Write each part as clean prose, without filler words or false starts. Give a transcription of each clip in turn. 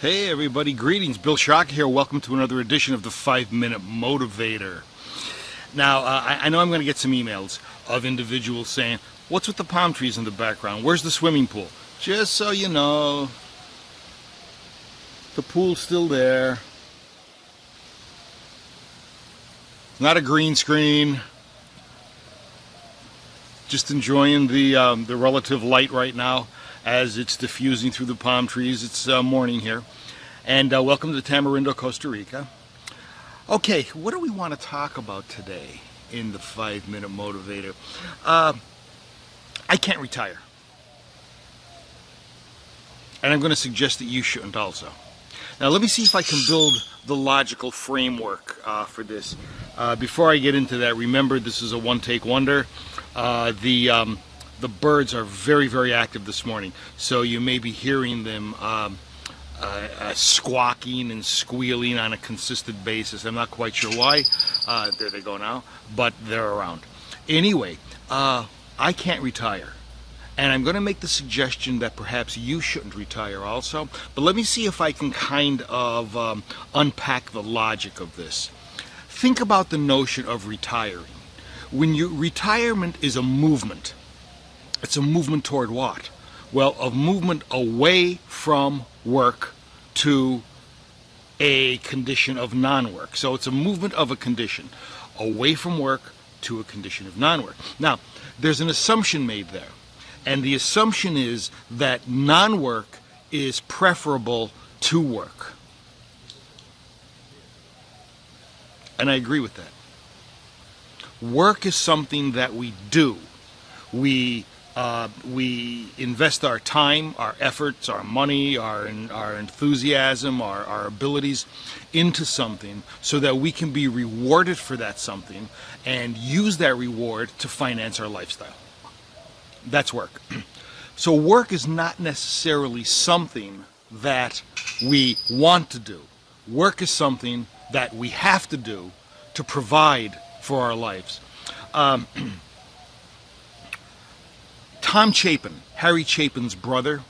Hey everybody, greetings. Bill Shock here. Welcome to another edition of the 5-Minute Motivator. Now, I know I'm going to get some emails of individuals saying, what's with the palm trees in the background? Where's the swimming pool? Just so you know, the pool's still there. It's not a green screen. Just enjoying the relative light right now as it's diffusing through the palm trees. It's morning here. And welcome to Tamarindo, Costa Rica. Okay, what do we want to talk about today in the 5-Minute Motivator? I can't retire. And I'm going to suggest that you shouldn't also. Now let me see if I can build the logical framework for this. Before I get into that, remember this is a one-take wonder. The birds are very, very active this morning, so you may be hearing them squawking and squealing on a consistent basis. I'm not quite sure why. There they go now, but they're around. Anyway, I can't retire. And I'm going to make the suggestion that perhaps you shouldn't retire also. But let me see if I can kind of unpack the logic of this. Think about the notion of retiring. Retirement is a movement. It's a movement toward what? Well, a movement away from work to a condition of non-work. So it's a movement of a condition away from work to a condition of non-work. Now, there's an assumption made there. And the assumption is that non-work is preferable to work. And I agree with that. Work is something that we do. We invest our time, our efforts, our money, our enthusiasm, our abilities into something so that we can be rewarded for that something and use that reward to finance our lifestyle. That's work. So work is not necessarily something that we want to do. Work is something that we have to do to provide for our lives. Tom Chapin, Harry Chapin's brother,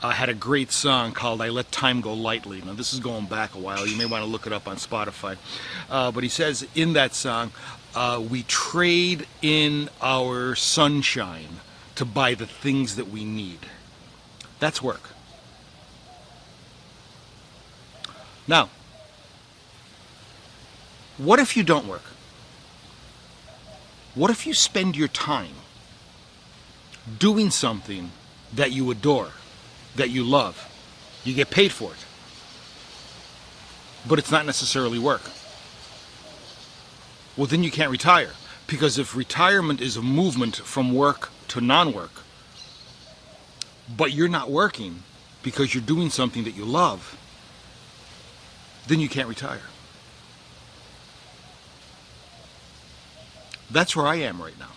had a great song called I Let Time Go Lightly. Now this is going back a while. You may want to look it up on Spotify. But he says in that song, we trade in our sunshine to buy the things that we need. That's work. Now, what if you don't work? What if you spend your time doing something that you adore, that you love? You get paid for it, but it's not necessarily work. Well, then you can't retire, because if retirement is a movement from work to non-work, but you're not working because you're doing something that you love, then you can't retire. That's where I am right now.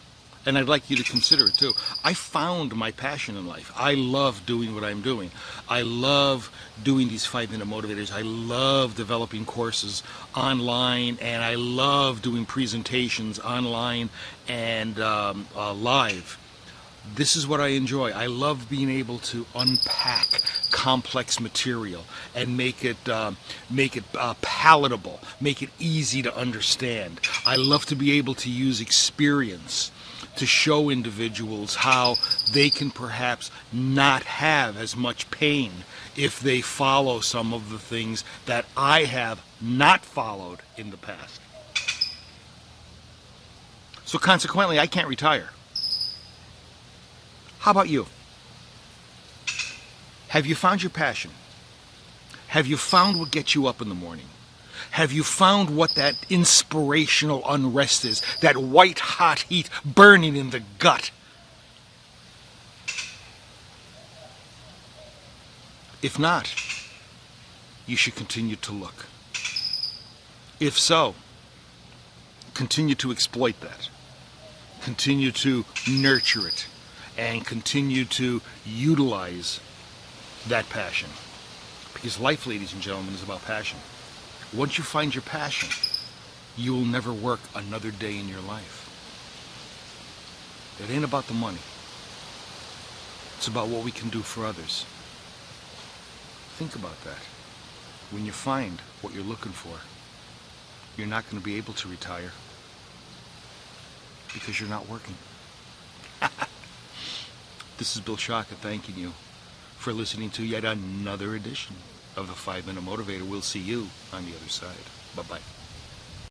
And I'd like you to consider it too. I found my passion in life. I love doing what I'm doing. I love doing these 5-minute motivators. I love developing courses online, and I love doing presentations online and live. This is what I enjoy. I love being able to unpack complex material and make it palatable, make it easy to understand. I love to be able to use experience to show individuals how they can perhaps not have as much pain if they follow some of the things that I have not followed in the past. So consequently, I can't retire. How about you? Have you found your passion? Have you found what gets you up in the morning? Have you found what that inspirational unrest is? That white hot heat burning in the gut? If not, you should continue to look. If so, continue to exploit that. Continue to nurture it. And continue to utilize that passion. Because life, ladies and gentlemen, is about passion. Once you find your passion, you will never work another day in your life. It ain't about the money. It's about what we can do for others. Think about that. when you find what you're looking for, you're not going to be able to retire because you're not working. This is Bill Shaka thanking you for listening to yet another edition of the 5 Minute Motivator. We'll see you on the other side. Bye-bye.